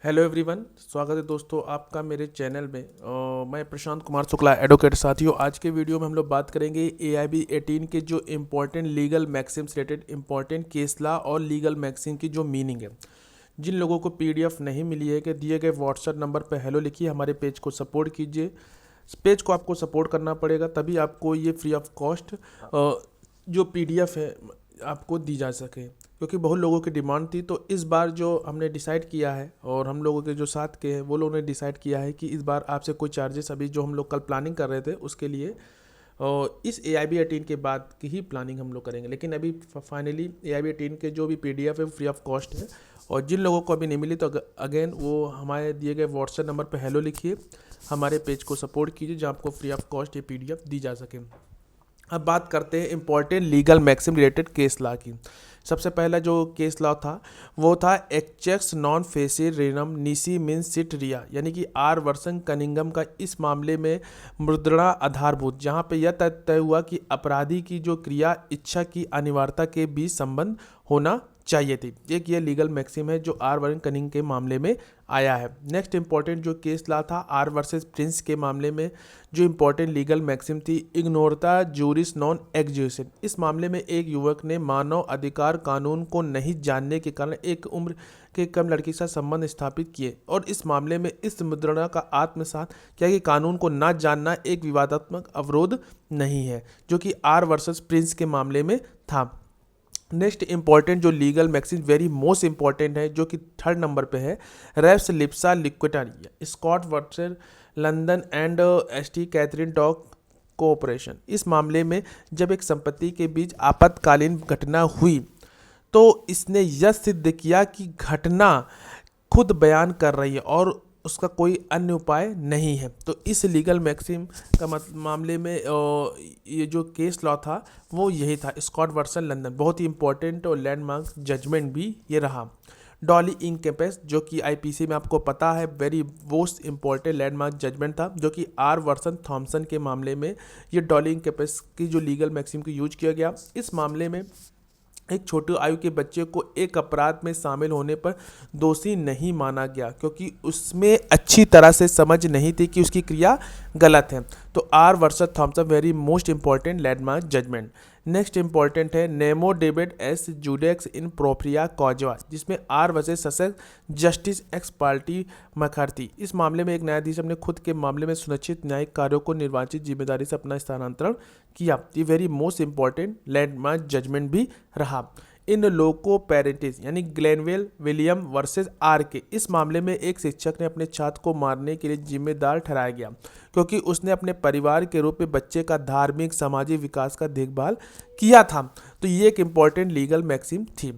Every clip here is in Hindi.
हेलो एवरीवन, स्वागत है दोस्तों आपका मेरे चैनल में। मैं प्रशांत कुमार शुक्ला एडवोकेट। साथियों, आज के वीडियो में हम लोग बात करेंगे AIB 18 के जो important legal Maxim's related important case law और लीगल मैक्सिम की जो मीनिंग है। जिन लोगों को PDF नहीं मिली है कि दिए गए व्हाट्सएप नंबर पर हेलो लिखिए, हमारे पेज को सपोर्ट कीजिए। इस पेज को आपको सपोर्ट करना पड़ेगा, तभी आपको ये फ्री ऑफ कॉस्ट जो PDF है आपको दी जा सके, क्योंकि बहुत लोगों की डिमांड थी। तो इस बार जो हमने डिसाइड किया है और हम लोगों के जो साथ के हैं वो लोगों ने डिसाइड किया है कि इस बार आपसे कोई चार्जेस, अभी जो हम लोग कल प्लानिंग कर रहे थे उसके लिए, और इस AIB 18 के बाद की ही प्लानिंग हम लोग करेंगे। लेकिन अभी फाइनली AIB 18 के जो भी PDF है वो फ्री ऑफ कॉस्ट है। और जिन लोगों को अभी नहीं मिली तो अगेन वो हमारे दिए गए व्हाट्सएप नंबर पर हेलो लिखिए, हमारे पेज को सपोर्ट कीजिए, जहाँ आपको फ्री ऑफ कॉस्ट ये PDF दी जा सके। अब बात करते हैं important legal maxim related case law की। सबसे पहला जो केस लॉ था वो था एक्चेक्स नॉन फेसी रेनम निसी मिन सिट रिया, यानी कि आर वर्सन कनिंगम का। इस मामले में मुद्रणा आधारभूत, जहां पे यह तय हुआ कि अपराधी की जो क्रिया इच्छा की अनिवार्यता के बीच संबंध होना चाहिए थी। एक ये लीगल मैक्सिम है जो आर वर्सन कनिंग के मामले में आया है। नेक्स्ट इंपॉर्टेंट जो केस लॉ था आर वर्सेस प्रिंस के मामले में, जो इंपॉर्टेंट लीगल मैक्सिम थी इग्नोरता जूरिस नॉन एक्जिक्यूशन। इस मामले में एक युवक ने मानव अधिकार कानून को नहीं जानने के कारण एक उम्र के कम लड़की के साथ संबंध स्थापित किए, और इस मामले में इस मुद्रणा का आत्मसात किया कि कानून को ना जानना एक विवादात्मक अवरोध नहीं है, जो कि आर वर्सेस प्रिंस के मामले में था। नेक्स्ट इंपॉर्टेंट जो legal maxim very most important है, जो कि थर्ड नंबर पे है, रेप्स लिप्सा लिक्विटारी Scott versus London and ST Katherine dock cooperation. इस मामले में जब एक संपत्ति के बीच आपातकालीन घटना हुई तो इसने यह सिद्ध किया कि घटना खुद बयान कर रही है और उसका कोई अन्य उपाय नहीं है। तो इस लीगल मैक्सिम का मामले में ये जो केस लॉ था वो यही था, स्कॉट वर्सन लंदन। बहुत ही इंपॉर्टेंट और लैंडमार्क जजमेंट भी ये रहा। डॉली इंकेपेस, जो कि IPC में आपको पता है very most important landmark judgement था, जो कि आर वर्सन थॉमसन के मामले में ये डॉली इंकेपेस की जो लीगल मैक्सिम को यूज किया गया। इस मामले में एक छोटे आयु के बच्चे को एक अपराध में शामिल होने पर दोषी नहीं माना गया, क्योंकि उसमें अच्छी तरह से समझ नहीं थी कि उसकी क्रिया गलत है। तो R versus Thomson very most important landmark judgment. Next important है नेमो डेविड एस जुडेक्स इन प्रोप्रिया कॉजवा, जिसमें आर वर्सेस ससेक्स जस्टिस एक्स पार्टी मखार्थी। इस मामले में एक न्यायाधीश अपने खुद के मामले में सुनिश्चित न्यायिक कार्यों को निर्वाचित जिम्मेदारी से अपना स्थानांतरण किया। ये very most important landmark judgement भी रहा। इन लोको पेरेंटिस यानी ग्लेनवेल विलियम वर्सेस आर के, इस मामले में एक शिक्षक ने अपने छात्र को मारने के लिए जिम्मेदार ठहराया गया, क्योंकि उसने अपने परिवार के रूप में बच्चे का धार्मिक सामाजिक विकास का देखभाल किया था। तो ये एक इंपॉर्टेंट लीगल मैक्सिम थी,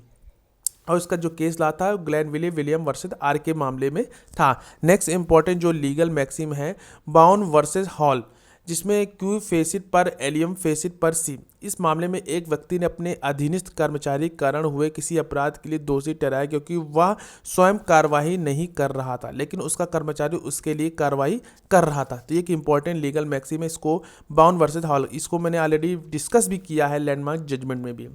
और इसका जो केस ला था ग्लेनविले विलियम वर्सेस आर के मामले में था। नेक्स्ट इंपॉर्टेंट जो लीगल मैक्सिम है बाउन वर्सेस हॉल, जिसमें क्यू फेसिट पर एलियम फेसिट पर सी। इस मामले में एक व्यक्ति ने अपने अधीनस्थ कर्मचारी कारण हुए किसी अपराध के लिए दोषी ठहराया, क्योंकि वह स्वयं कार्रवाई नहीं कर रहा था लेकिन उसका कर्मचारी उसके लिए कार्रवाई कर रहा था। तो ये एक इंपॉर्टेंट लीगल मैक्सिम है, इसको बाउन वर्सेस हॉल, इसको मैंने ऑलरेडी डिस्कस भी किया है लैंडमार्क जजमेंट में भी।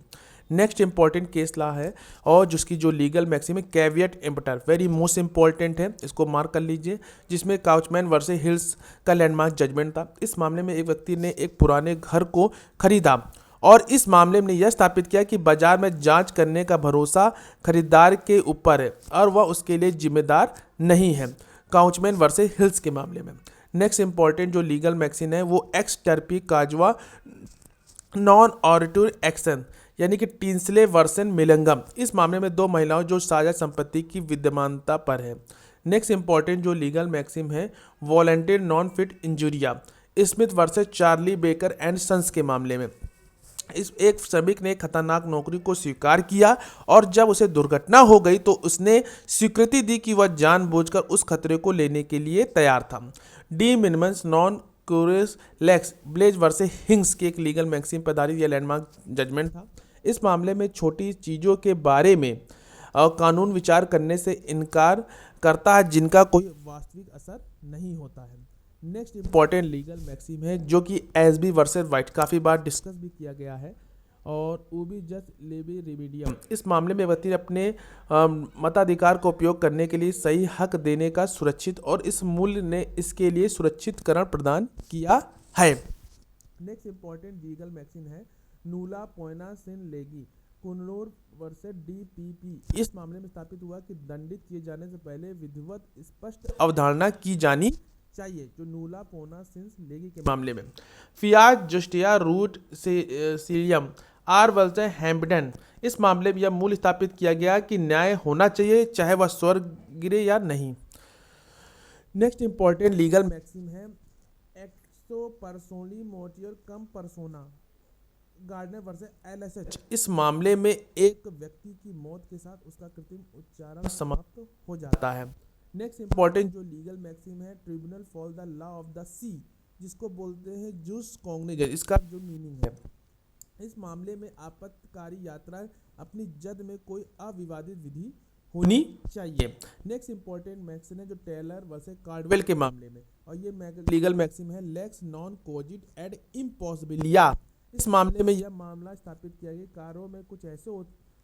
नेक्स्ट इंपॉर्टेंट केस लॉ है और जिसकी जो लीगल मैक्सिम है कैविएट इम्पटर, वेरी मोस्ट इंपॉर्टेंट है, इसको मार्क कर लीजिए, जिसमें काउचमैन वर्सेस हिल्स का लैंडमार्क जजमेंट था। इस मामले में एक व्यक्ति ने एक पुराने घर को खरीदा और इस मामले में यह स्थापित किया कि बाजार में जांच करने का भरोसा खरीदार के ऊपर है और वह उसके लिए जिम्मेदार नहीं है, काउचमैन वर्सेस हिल्स के मामले में। नेक्स्ट इंपॉर्टेंट जो लीगल मैक्सिम है वो एक्स टर्पी काजवा नॉन ऑरिटोर एक्शन, यानी कि टिंसले वर्सन मिलंगम। इस मामले में दो महिलाओं जो साझा संपत्ति की विद्यमानता पर है। नेक्स्ट इंपॉर्टेंट जो लीगल मैक्सिम है वॉलंटियर नॉन फिट इंजुरिया, Smith versus Charlie Baker and Sons के मामले में। इस एक श्रमिक ने खतरनाक नौकरी को स्वीकार किया और जब उसे दुर्घटना हो गई तो उसने स्वीकृति दी कि वह जानबूझकर उस खतरे को लेने के लिए तैयार था। डी मिनिमस नॉन क्यूरियस लेक्स ब्लेज वर्सेस हिंग्स की एक लीगल मैक्सिम पर आधारित यह लैंडमार्क जजमेंट था। इस मामले में छोटी चीज़ों के बारे में कानून विचार करने से इनकार करता है जिनका कोई वास्तविक असर नहीं होता है। नेक्स्ट इंपॉर्टेंट लीगल मैक्सिम है जो कि SB वर्सेस वाइट, काफ़ी बार डिस्कस भी किया गया है, और उबी जस लेबी रिमीडियम। इस मामले में व्यक्ति ने अपने मताधिकार का उपयोग करने के लिए सही हक देने का सुरक्षित और इस मूल्य ने इसके लिए सुरक्षितकरण प्रदान किया है। नेक्स्ट इंपॉर्टेंट लीगल मैक्सिम है नूला पोइना सिन लेगी कुनलोर वर्सेस डीपीपी। इस मामले में स्थापित हुआ कि दंडित किए जाने से पहले विधिवत स्पष्ट अवधारणा की जानी चाहिए। जो नूला पोना सिंस लेगी के मामले में फियाट जस्टिया रूट से सीरियम आर वर्सेस हैम्पटन। इस मामले में यह मूल स्थापित किया गया कि न्याय होना चाहिए चाहे वह स्वर्ग गिरे या नहीं। नेक्स्ट इंपॉर्टेंट लीगल मैक्सिम है एक्सो पर्सोनली मोटियर कम पर्सोना गार्डनर वर्सेस एलएसएच। इस मामले में एक व्यक्ति की मौत के साथ उसका कृत्रिम उच्चारण समाप्त हो जाता है। नेक्स्ट इंपॉर्टेंट जो लीगल मैक्सिम है tribunal for the law of the sea, जिसको बोलते हैं जूस कॉग्निजेंस। इसका जो मीनिंग है, इस मामले में आपातकारी यात्रा अपनी जद में कोई अविवादित विधि होनी चाहिए। नेक्स्ट इंपॉर्टेंट मैक्सिम है जो टेलर वर्सेस कार्डवेल के मामले में, और ये लीगल मैक्सिम है लेक्स नॉन कोजिट एड इम्पॉसिबिलिया। इस मामले में यह मामला स्थापित किया गया कार्यों में कुछ ऐसे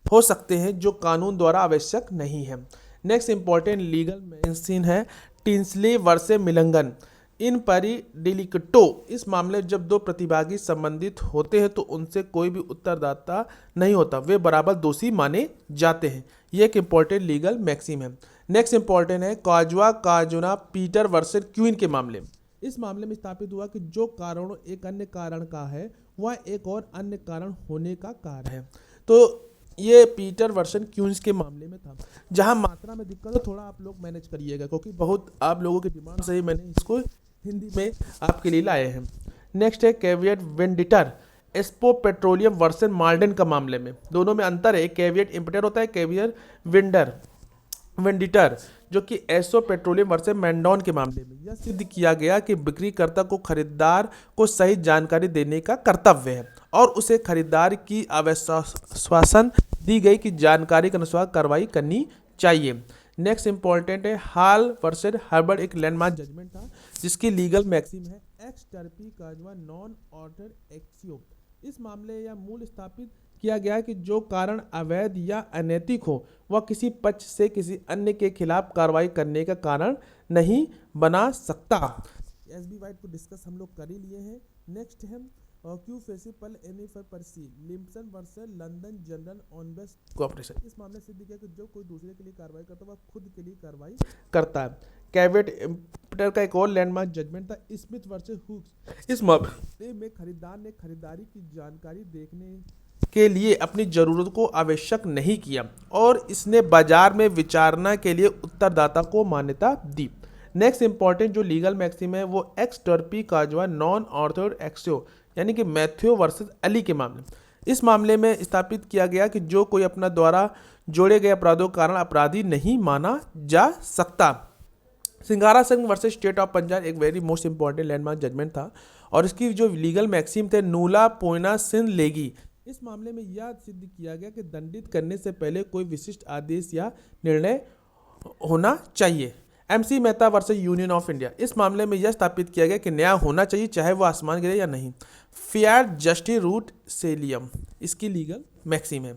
हो सकते हैं जो कानून द्वारा आवश्यक नहीं है। नेक्स्ट इंपॉर्टेंट लीगल मैक्सिम है टिंसले वर्सेस मिलंगन इन परी डिलिक्टो। इस मामले में जब दो प्रतिभागी संबंधित होते हैं तो उनसे कोई भी उत्तरदाता नहीं होता, वे बराबर दोषी माने जाते हैं। यह एक इंपॉर्टेंट लीगल मैक्सिम है। नेक्स्ट इंपॉर्टेंट है काजुआ काजुना पीटर वर्सेस क्वीन के मामले में। इस मामले में स्थापित हुआ कि जो कारण एक अन्य कारण का है वह एक और अन्य कारण होने का कारण है। तो ये पीटर वर्सन क्यून्स के मामले में था। जहां मात्रा में दिक्कत है थोड़ा आप लोग मैनेज करिएगा, क्योंकि बहुत आप लोगों की डिमांड से ही मैंने इसको हिंदी में आपके लिए लाए हैं। नेक्स्ट है कैविएट वेंडिटर एस्पो पेट्रोलियम वर्सन मार्डन का मामले में। दोनों में अंतर है, कैविएट इम्पिटर होता है, कैवियर वेंडिटर जो कि एसो पेट्रोलियम वर्सेस मैंडोन के मामले में यह सिद्ध किया गया कि बिक्रीकर्ता को खरीदार को सही जानकारी देने का कर्तव्य है और उसे खरीदार की आश्वासन दी गई कि जानकारी के अनुसार कार्रवाई करनी चाहिए। नेक्स्ट इंपॉर्टेंट है हाल वर्सेस हर्बर्ट, एक लैंडमार्क जजमेंट था जिसकी लीगल मैक्सिम है एक्स टर्पी काजवा नॉन ऑर्डर एक्सियो। इस मामले या मूल स्थापित किया गया कि जो कारण अवैध या अनैतिक हो वह किसी पक्ष से किसी अन्य के खिलाफ कार्रवाई करने का कारण नहीं बना सकता। एसबी वाइट को डिस्कस हम लोग कर ही लिए हैं। नेक्स्ट है क्यू फेसिपल एनी फॉर परसी Limpus versus London General omnibus cooperation. इस मामले से सिद्ध किया कि जो कोई दूसरे के लिए कार्रवाई करता है वह खुद के लिए कार्रवाई करता है। कैविएट इम्पिटर का एक और लैंडमार्क जजमेंट था स्मिथ वर्सेस हुक्स। इस मामले में खरीदार ने खरीदारी की जानकारी देखने के लिए अपनी जरूरत को आवश्यक नहीं किया और इसने बाजार में विचारणा के लिए उत्तरदाता को मान्यता दी। नेक्स्ट इंपॉर्टेंट जो लीगल मैक्सिम है वो एक्स टर्पी काजवा नॉन ऑर्थर एक्सियो यानी कि मैथ्यू वर्सेस अली के मामले। इस मामले में स्थापित किया गया कि जो कोई अपना द्वारा जोड़े गए अपराधों के कारण अपराधी नहीं माना जा सकता। सिंगारा संघ वर्सेस स्टेट ऑफ पंजाब एक very most important landmark judgement था और इसकी जो लीगल मैक्सिम थे नूला पोइना सिन लेगी। इस मामले में यह सिद्ध किया गया कि दंडित करने से पहले कोई विशिष्ट आदेश या निर्णय होना चाहिए। MC Mehta versus union of India. इस मामले में यह स्थापित किया गया कि न्याय होना चाहिए चाहे वो आसमान गिरे या नहीं। फियाट जस्टिस रूट सेलियम इसकी लीगल मैक्सिम है।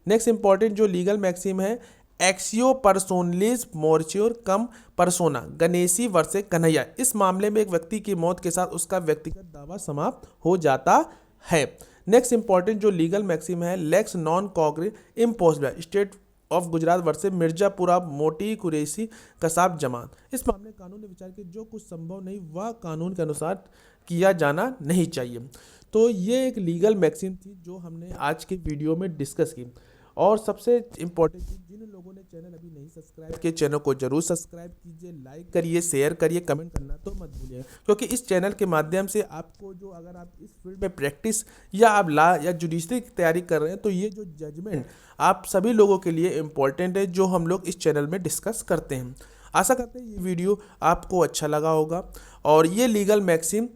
नेक्स्ट इंपॉर्टेंट जो लीगल मैक्सिम है एक्सियो पर्सोनलिस मोर्च्योर कम पर्सोना गणेशी वर्सेस कन्हैया। इस मामले में एक व्यक्ति की मौत के साथ उसका व्यक्तिगत दावा समाप्त हो जाता है। नेक्स्ट इंपॉर्टेंट जो लीगल मैक्सिम है लेक्स नॉन कॉग्रेट इम्पोसिबल State of Gujarat versus Mirzapura Moti Kureshi Kasab Zaman. इस मामले कानून ने विचार किया जो कुछ संभव नहीं वह कानून के अनुसार किया जाना नहीं चाहिए। तो ये एक लीगल मैक्सिम थी जो हमने आज के वीडियो में डिस्कस की। और सबसे इम्पोर्टेंट चीज़ जिन लोगों ने चैनल अभी नहीं सब्सक्राइब किए चैनल को जरूर सब्सक्राइब कीजिए, लाइक करिए, शेयर करिए, कमेंट करना तो मत भूलिए, क्योंकि इस चैनल के माध्यम से आपको जो अगर आप इस फील्ड में प्रैक्टिस या आप लॉ या जुडिशरी की तैयारी कर रहे हैं तो ये जो जजमेंट आप सभी लोगों के लिए इम्पोर्टेंट है जो हम लोग इस चैनल में डिस्कस करते हैं। आशा करते हैं ये वीडियो आपको अच्छा लगा होगा और ये लीगल मैक्सिम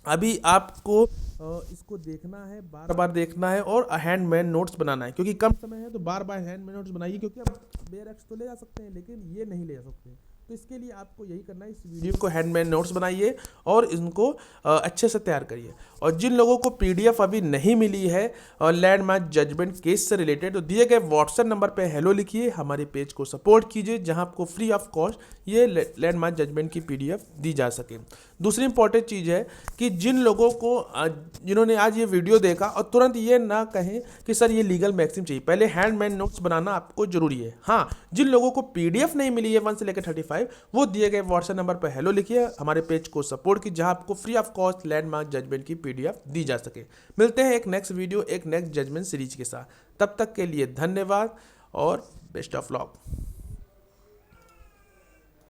अभी आपको इसको देखना है, बार बार देखना है और हैंडमेड नोट्स बनाना है, क्योंकि कम समय है तो बार बार हैंडमेड नोट्स बनाइए, क्योंकि आप बेयर एक्स तो ले जा सकते हैं लेकिन ये नहीं ले जा सकते। तो इसके लिए आपको यही करना है, इस वीडियो को हैंडमेड नोट्स बनाइए और इनको अच्छे से तैयार करिए। और जिन लोगों को पीडीएफ अभी नहीं मिली है लैंडमार्क जजमेंट केस से रिलेटेड, तो दिए गए व्हाट्सएप नंबर पे हेलो लिखिए, हमारे पेज को सपोर्ट कीजिए जहां आपको फ्री ऑफ कॉस्ट ये लैंडमार्क जजमेंट की पीडीएफ दी जा सके। दूसरी इंपॉर्टेंट चीज़ है कि जिन लोगों को जिन्होंने आज ये वीडियो देखा और तुरंत ये ना कहें कि सर ये लीगल मैक्सिम चाहिए, पहले हैंडमेड नोट्स बनाना आपको जरूरी है। हाँ, जिन लोगों को पीडीएफ नहीं मिली है 1 से लेकर 35, वो दिए गए व्हाट्सएप नंबर पर हेलो लिखिए, हमारे पेज को सपोर्ट कीजिए जहां आपको free of cost landmark judgement की पीडीएफ दी जा सके। मिलते हैं एक नेक्स्ट वीडियो, एक नेक्स्ट जजमेंट सीरीज के साथ। तब तक के लिए धन्यवाद और बेस्ट ऑफ लक।